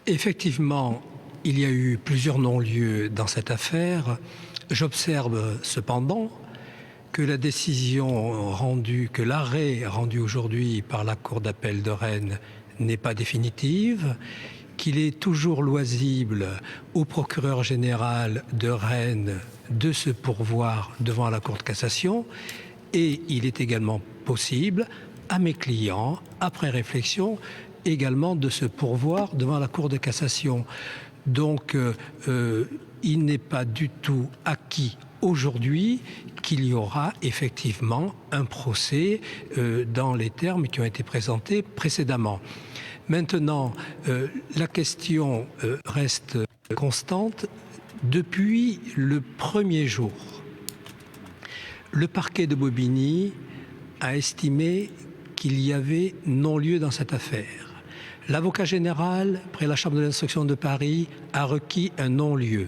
Effectivement, il y a eu plusieurs non-lieux dans cette affaire. J'observe cependant que la décision rendue, que l'arrêt rendu aujourd'hui par la Cour d'appel de Rennes n'est pas définitive, qu'il est toujours loisible au procureur général de Rennes de se pourvoir devant la Cour de cassation, et il est également possible à mes clients, après réflexion, également de se pourvoir devant la Cour de cassation. Donc, il n'est pas du tout acquis aujourd'hui qu'il y aura effectivement un procès dans les termes qui ont été présentés précédemment. Maintenant, la question reste constante. Depuis le premier jour, le parquet de Bobigny a estimé qu'il y avait non-lieu dans cette affaire. L'avocat général, près la Chambre de l'instruction de Paris, a requis un non-lieu.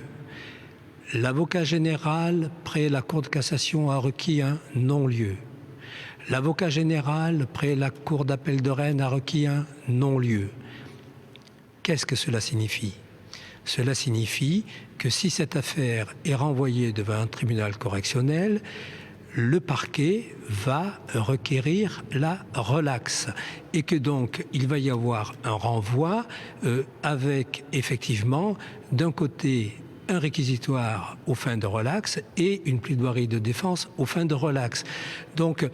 L'avocat général, près la Cour de cassation, a requis un non-lieu. L'avocat général, près la Cour d'appel de Rennes, a requis un non-lieu. Qu'est-ce que cela signifie ? Cela signifie que si cette affaire est renvoyée devant un tribunal correctionnel, le parquet va requérir la relaxe et que donc il va y avoir un renvoi avec effectivement d'un côté un réquisitoire aux fins de relaxe et une plaidoirie de défense aux fins de relaxe. Donc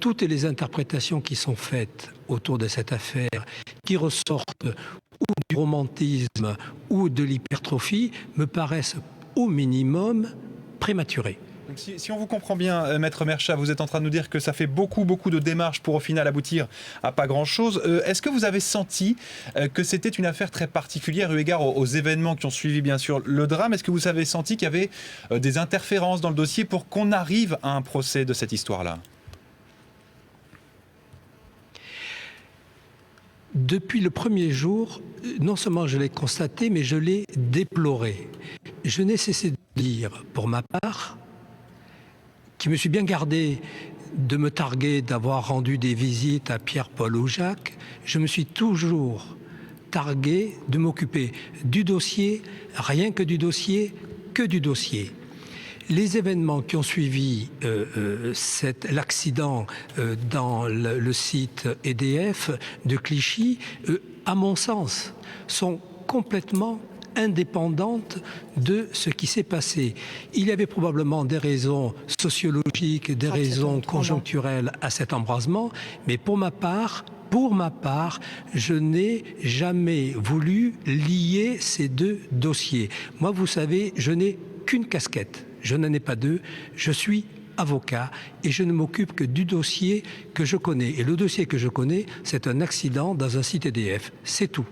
toutes les interprétations qui sont faites autour de cette affaire, qui ressortent ou du romantisme ou de l'hypertrophie, me paraissent au minimum prématurées. Donc si on vous comprend bien, Maître Merchat, vous êtes en train de nous dire que ça fait beaucoup de démarches pour au final aboutir à pas grand-chose. Est-ce que vous avez senti que c'était une affaire très particulière eu égard aux événements qui ont suivi bien sûr le drame? Est-ce que vous avez senti qu'il y avait des interférences dans le dossier pour qu'on arrive à un procès de cette histoire-là? Depuis le premier jour, non seulement je l'ai constaté, mais je l'ai déploré. Je n'ai cessé de dire, pour ma part, qui me suis bien gardé de me targuer d'avoir rendu des visites à Pierre, Paul ou Jacques, je me suis toujours targué de m'occuper du dossier, rien que du dossier, que du dossier. Les événements qui ont suivi l'accident dans le site EDF de Clichy, à mon sens, sont complètement indépendantes de ce qui s'est passé. Il y avait probablement des raisons sociologiques, des raisons conjoncturelles à cet embrasement, mais pour ma part, je n'ai jamais voulu lier ces deux dossiers. Moi, vous savez, je n'ai qu'une casquette. Je n'en ai pas deux. Je suis avocat et je ne m'occupe que du dossier que je connais. Et le dossier que je connais, c'est un accident dans un site EDF. C'est tout.